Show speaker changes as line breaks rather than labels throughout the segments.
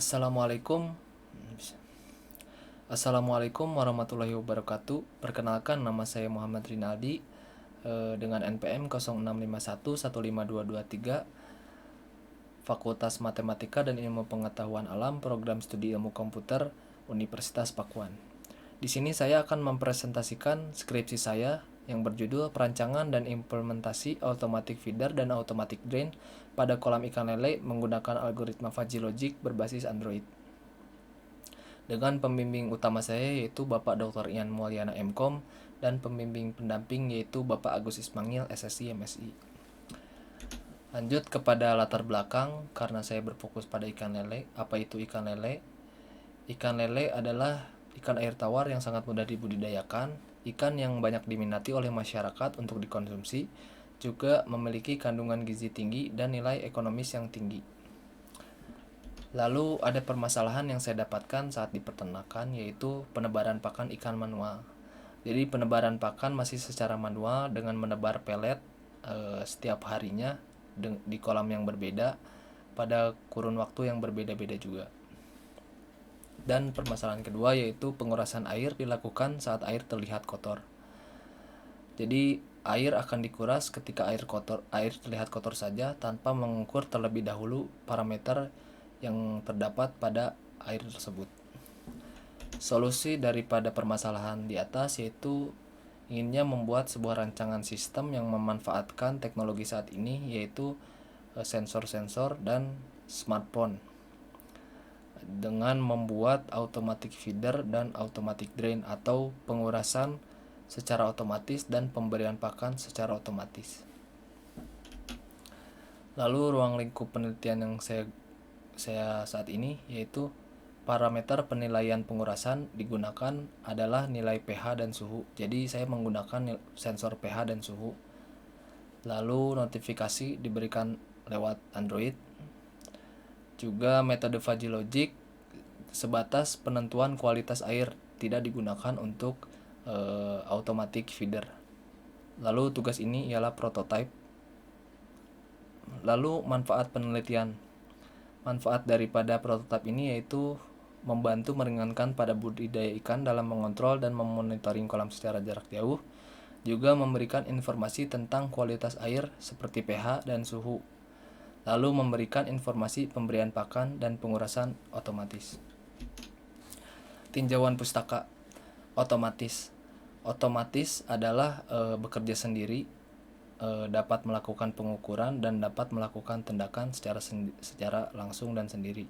Assalamualaikum. Assalamualaikum warahmatullahi wabarakatuh. Perkenalkan, nama saya Muhammad Rinaldi dengan NPM 0651152223, Fakultas Matematika dan Ilmu Pengetahuan Alam, Program Studi Ilmu Komputer, Universitas Pakuan. Di sini saya akan mempresentasikan skripsi saya yang berjudul Perancangan dan Implementasi Automatic Feeder dan Automatic Drain pada kolam ikan lele menggunakan algoritma fuzzy logic berbasis Android. Dengan pembimbing utama saya yaitu Bapak Dr. Ian Mulyana MKom dan pembimbing pendamping yaitu Bapak Agus Ismangil SSI MSI. Lanjut kepada latar belakang, karena saya berfokus pada ikan lele. Apa itu ikan lele? Ikan lele adalah ikan air tawar yang sangat mudah dibudidayakan, ikan yang banyak diminati oleh masyarakat untuk dikonsumsi, juga memiliki kandungan gizi tinggi dan nilai ekonomis yang tinggi. Lalu ada permasalahan yang saya dapatkan saat di peternakan, yaitu penebaran pakan ikan manual. Jadi penebaran pakan masih secara manual dengan menebar pelet setiap harinya di kolam yang berbeda pada kurun waktu yang berbeda-beda juga. Dan permasalahan kedua yaitu pengurasan air dilakukan saat air terlihat kotor. Jadi air akan dikuras ketika air terlihat kotor saja tanpa mengukur terlebih dahulu parameter yang terdapat pada air tersebut. Solusi daripada permasalahan di atas yaitu inginnya membuat sebuah rancangan sistem yang memanfaatkan teknologi saat ini, yaitu sensor-sensor dan smartphone, dengan membuat automatic feeder dan automatic drain atau pengurasan secara otomatis dan pemberian pakan secara otomatis. Lalu ruang lingkup penelitian yang saya saat ini yaitu parameter penilaian pengurasan digunakan adalah nilai pH dan suhu. Jadi saya menggunakan sensor pH dan suhu. Lalu notifikasi diberikan lewat Android. Juga metode fuzzy logic sebatas penentuan kualitas air, tidak digunakan untuk automatic feeder. Lalu tugas ini ialah prototype. Lalu manfaat penelitian. Manfaat daripada prototipe ini yaitu membantu meringankan pada budidaya ikan dalam mengontrol dan memonitoring kolam secara jarak jauh, juga memberikan informasi tentang kualitas air seperti pH dan suhu, lalu memberikan informasi pemberian pakan dan pengurasan otomatis. Tinjauan pustaka otomatis adalah bekerja sendiri, dapat melakukan pengukuran dan dapat melakukan tindakan secara langsung dan sendiri.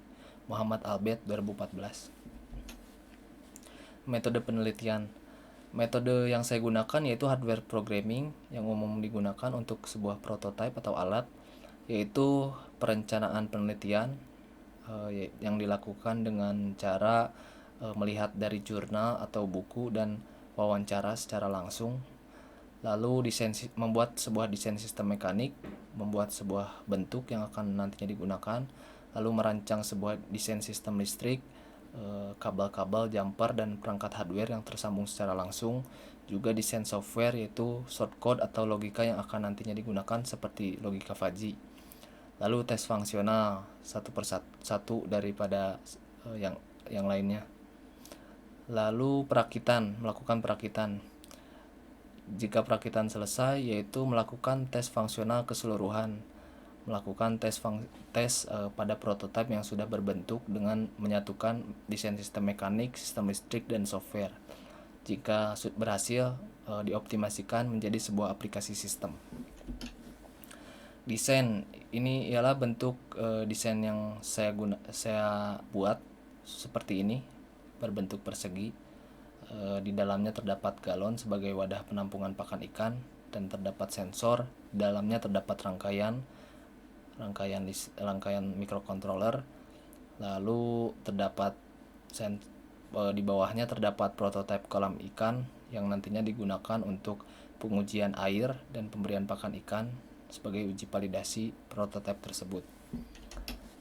Muhammad Albert 2014. Metode penelitian. Metode yang saya gunakan yaitu hardware programming yang umum digunakan untuk sebuah prototipe atau alat, yaitu perencanaan penelitian yang dilakukan dengan cara melihat dari jurnal atau buku dan wawancara secara langsung. Lalu membuat sebuah desain sistem mekanik, membuat sebuah bentuk yang akan nantinya digunakan, lalu merancang sebuah desain sistem listrik, kabel-kabel, jumper, dan perangkat hardware yang tersambung secara langsung, juga desain software yaitu shortcode atau logika yang akan nantinya digunakan seperti logika fuzzy. Lalu tes fungsional satu persatu daripada yang lainnya. Lalu melakukan perakitan. Jika perakitan selesai, yaitu melakukan tes fungsional keseluruhan, melakukan tes pada prototipe yang sudah berbentuk dengan menyatukan desain sistem mekanik, sistem listrik, dan software. Jika berhasil, dioptimasikan menjadi sebuah aplikasi sistem. Desain ini ialah bentuk desain yang saya buat seperti ini, berbentuk persegi. Di dalamnya terdapat galon sebagai wadah penampungan pakan ikan dan terdapat sensor. Di dalamnya terdapat rangkaian microcontroller. Lalu terdapat di bawahnya terdapat prototipe kolam ikan yang nantinya digunakan untuk pengujian air dan pemberian pakan ikan sebagai uji validasi prototipe tersebut.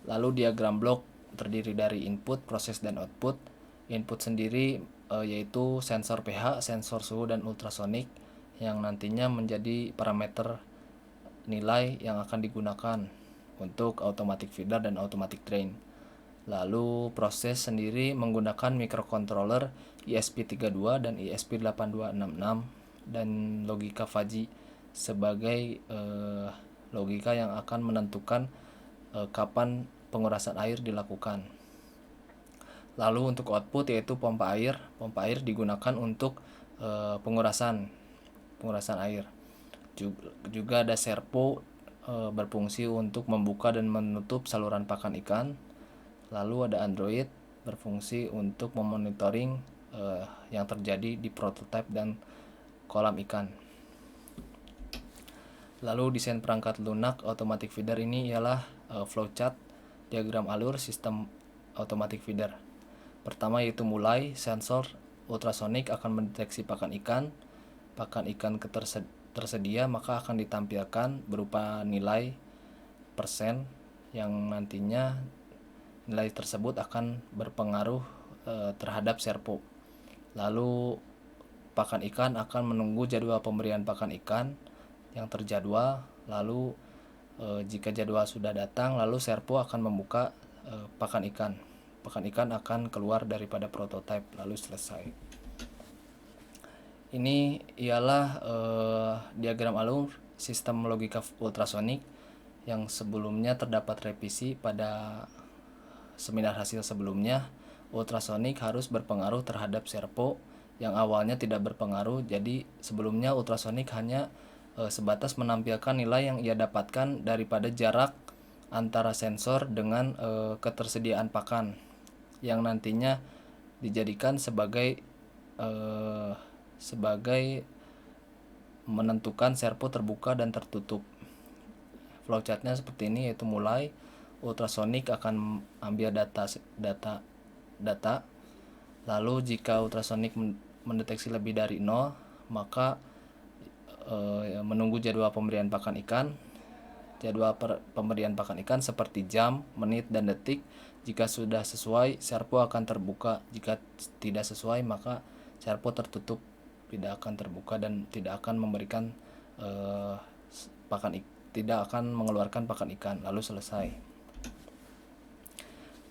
Lalu diagram blok terdiri dari input, proses, dan output. Input sendiri yaitu sensor pH, sensor suhu, dan ultrasonik yang nantinya menjadi parameter nilai yang akan digunakan untuk automatic feeder dan automatic drain. Lalu proses sendiri menggunakan microcontroller ESP32 dan ESP8266 dan logika fuzzy sebagai logika yang akan menentukan kapan pengurasan air dilakukan. Lalu untuk output yaitu pompa air. Pompa air digunakan untuk pengurasan air. Juga ada servo berfungsi untuk membuka dan menutup saluran pakan ikan. Lalu ada Android berfungsi untuk memonitoring yang terjadi di prototipe dan kolam ikan. Lalu desain perangkat lunak automatic feeder ini ialah flowchart diagram alur sistem automatic feeder. Pertama yaitu mulai sensor ultrasonik akan mendeteksi pakan ikan tersedia maka akan ditampilkan berupa nilai persen yang nantinya nilai tersebut akan berpengaruh terhadap servo. Lalu pakan ikan akan menunggu jadwal pemberian pakan ikan yang terjadwal. Lalu jika jadwal sudah datang, lalu servo akan membuka pakan ikan. Pakan ikan akan keluar daripada prototipe lalu selesai. Ini ialah diagram alur sistem logika ultrasonik yang sebelumnya terdapat revisi pada seminar hasil sebelumnya. Ultrasonik harus berpengaruh terhadap servo yang awalnya tidak berpengaruh. Jadi sebelumnya ultrasonik hanya sebatas menampilkan nilai yang ia dapatkan daripada jarak antara sensor dengan ketersediaan pakan yang nantinya dijadikan sebagai menentukan servo terbuka dan tertutup. Flowchartnya seperti ini, yaitu mulai ultrasonik akan ambil data. Lalu jika ultrasonik mendeteksi lebih dari 0, maka menunggu jadwal pemberian pakan ikan. Jadwal pemberian pakan ikan seperti jam, menit, dan detik. Jika sudah sesuai, servo akan terbuka. Jika tidak sesuai, maka servo tertutup, tidak akan terbuka dan tidak akan memberikan tidak akan mengeluarkan pakan ikan. Lalu selesai.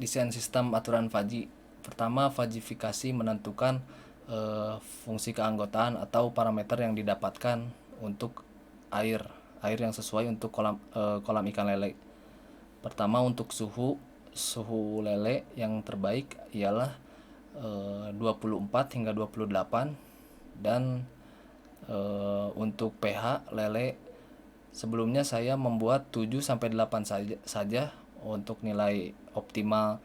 Desain sistem aturan fuzzy. Pertama, fuzzifikasi menentukan fungsi keanggotaan atau parameter yang didapatkan untuk air yang sesuai untuk kolam ikan lele. Pertama, untuk suhu lele yang terbaik ialah 24 hingga 28, dan untuk pH lele sebelumnya saya membuat 7 sampai 8 saja untuk nilai optimal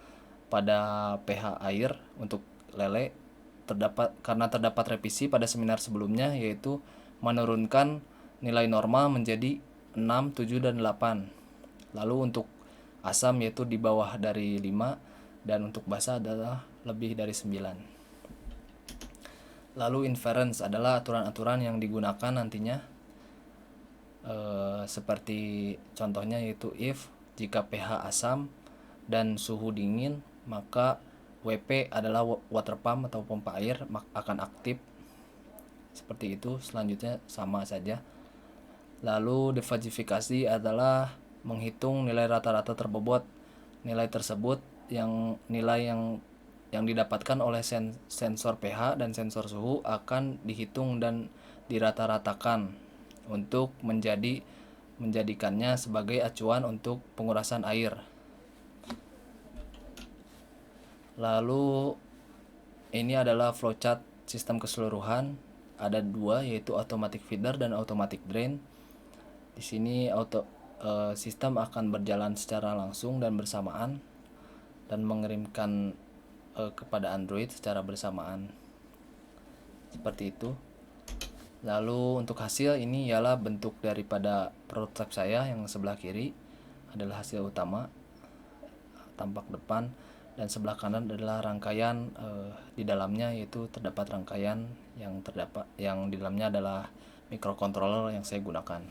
pada pH air untuk lele. Karena terdapat revisi pada seminar sebelumnya, yaitu menurunkan nilai normal menjadi 6, 7, dan 8. Lalu untuk asam yaitu di bawah dari 5, dan untuk basa adalah lebih dari 9. Lalu inference adalah aturan-aturan yang digunakan nantinya seperti contohnya yaitu if jika pH asam dan suhu dingin, maka WP adalah water pump atau pompa air akan aktif. Seperti itu. Selanjutnya sama saja. Lalu defuzzifikasi adalah menghitung nilai rata-rata terbobot. Nilai tersebut nilai yang didapatkan oleh sensor pH dan sensor suhu akan dihitung dan dirata-ratakan untuk menjadikannya sebagai acuan untuk pengurasan air. Lalu ini adalah flowchart sistem keseluruhan. Ada 2, yaitu automatic feeder dan automatic drain. Di sini sistem akan berjalan secara langsung dan bersamaan dan mengirimkan kepada Android secara bersamaan. Seperti itu. Lalu untuk hasil ini ialah bentuk daripada prototipe saya. Yang sebelah kiri adalah hasil utama, tampak depan, dan sebelah kanan adalah rangkaian di dalamnya, yaitu terdapat rangkaian yang di dalamnya adalah microcontroller yang saya gunakan.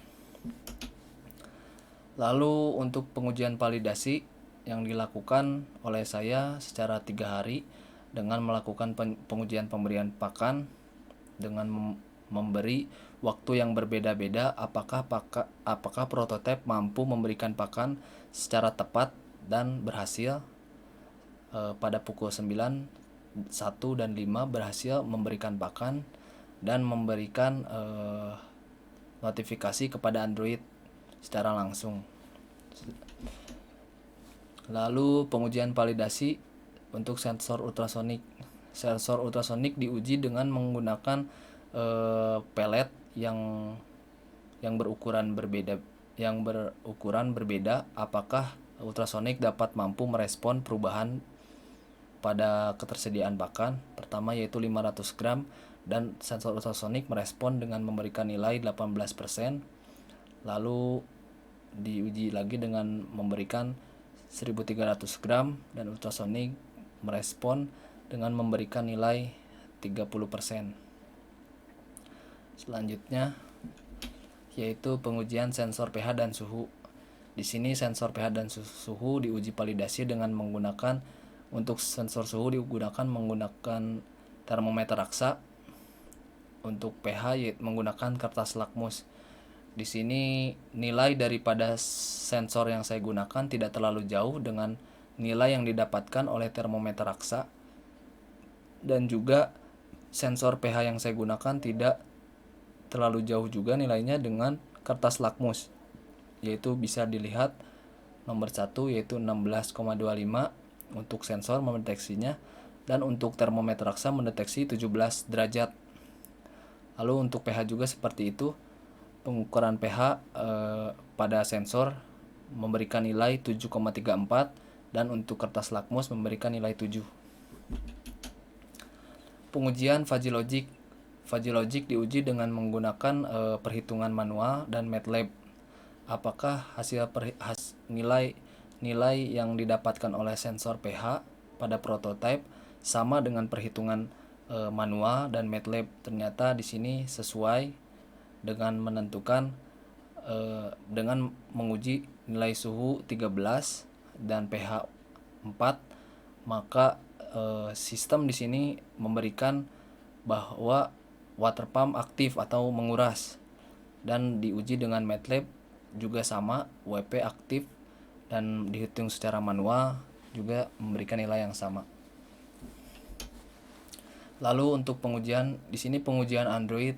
Lalu untuk pengujian validasi yang dilakukan oleh saya secara 3 hari dengan melakukan pengujian pemberian pakan dengan memberi waktu yang berbeda-beda apakah prototipe mampu memberikan pakan secara tepat dan berhasil. pada pukul 9, 1, dan 5 berhasil memberikan pakan dan memberikan notifikasi kepada Android secara langsung. Lalu pengujian validasi untuk sensor ultrasonik. Sensor ultrasonik diuji dengan menggunakan pelet yang berukuran berbeda. Apakah ultrasonik dapat mampu merespon perubahan pada ketersediaan pakan. Pertama yaitu 500 gram, dan sensor ultrasonik merespon dengan memberikan nilai 18%. Lalu diuji lagi dengan memberikan 1300 gram dan ultrasonik merespon dengan memberikan nilai 30%. Selanjutnya yaitu pengujian sensor pH dan suhu. Di sini sensor pH dan suhu diuji validasi dengan menggunakan, untuk sensor suhu digunakan menggunakan termometer raksa. Untuk pH menggunakan kertas lakmus. Di sini nilai daripada sensor yang saya gunakan tidak terlalu jauh dengan nilai yang didapatkan oleh termometer raksa, dan juga sensor pH yang saya gunakan tidak terlalu jauh juga nilainya dengan kertas lakmus, yaitu bisa dilihat nomor 1 yaitu 16,25 untuk sensor mendeteksinya, dan untuk termometer raksa mendeteksi 17 derajat. Lalu untuk pH juga seperti itu. Pengukuran pH pada sensor memberikan nilai 7,34, dan untuk kertas lakmus memberikan nilai 7. Pengujian fuzzy logic. Fuzzy logic diuji dengan menggunakan perhitungan manual dan MATLAB. Apakah nilai yang didapatkan oleh sensor pH pada prototipe sama dengan perhitungan manual dan MATLAB? Ternyata di sini sesuai dengan menentukan dengan menguji nilai suhu 13 dan pH 4, maka sistem di sini memberikan bahwa water pump aktif atau menguras, dan diuji dengan MATLAB juga sama, WP aktif, dan dihitung secara manual juga memberikan nilai yang sama. Lalu untuk pengujian, di sini pengujian Android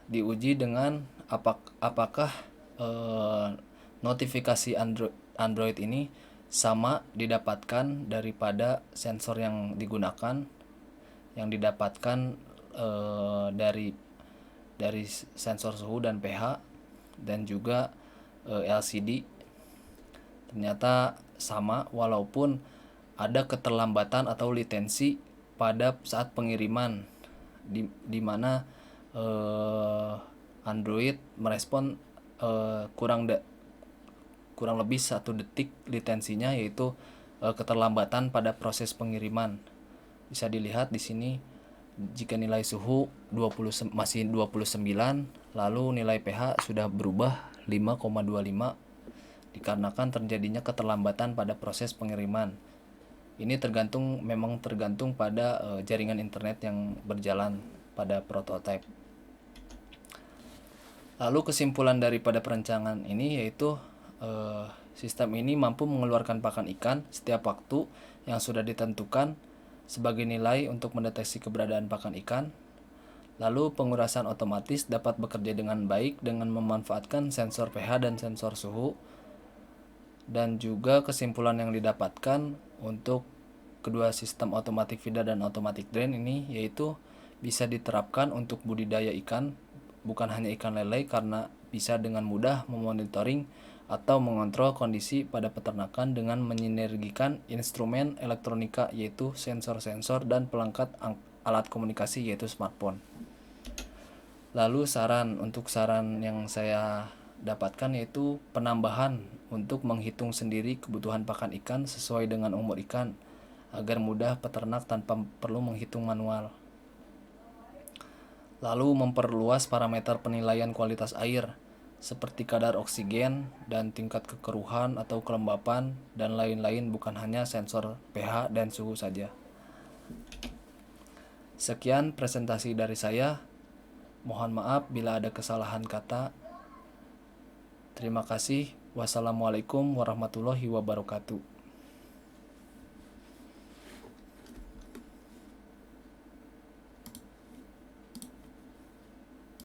diuji dengan apakah notifikasi Android ini sama didapatkan daripada sensor yang digunakan, yang didapatkan dari sensor suhu dan pH dan juga LCD. Ternyata sama, walaupun ada keterlambatan atau latensi pada saat pengiriman, di mana Android merespon kurang lebih 1 detik latensinya, yaitu keterlambatan pada proses pengiriman. Bisa dilihat di sini jika nilai suhu masih 29, lalu nilai pH sudah berubah 5,25 dikarenakan terjadinya keterlambatan pada proses pengiriman. Ini memang tergantung pada jaringan internet yang berjalan pada prototipe. Lalu kesimpulan daripada perencanaan ini yaitu sistem ini mampu mengeluarkan pakan ikan setiap waktu yang sudah ditentukan sebagai nilai untuk mendeteksi keberadaan pakan ikan. Lalu pengurasan otomatis dapat bekerja dengan baik dengan memanfaatkan sensor pH dan sensor suhu. Dan juga kesimpulan yang didapatkan untuk kedua sistem automatic feeder dan automatic drain ini yaitu bisa diterapkan untuk budidaya ikan, bukan hanya ikan lele, karena bisa dengan mudah memonitoring atau mengontrol kondisi pada peternakan dengan mensinergikan instrumen elektronika yaitu sensor-sensor dan pelengkap alat komunikasi yaitu smartphone. Lalu saran yang saya dapatkan yaitu penambahan untuk menghitung sendiri kebutuhan pakan ikan sesuai dengan umur ikan agar mudah peternak tanpa perlu menghitung manual. Lalu memperluas parameter penilaian kualitas air seperti kadar oksigen dan tingkat kekeruhan atau kelembapan dan lain-lain, bukan hanya sensor pH dan suhu saja. Sekian presentasi dari saya. Mohon maaf bila ada kesalahan kata. Terima kasih. Wassalamualaikum warahmatullahi wabarakatuh.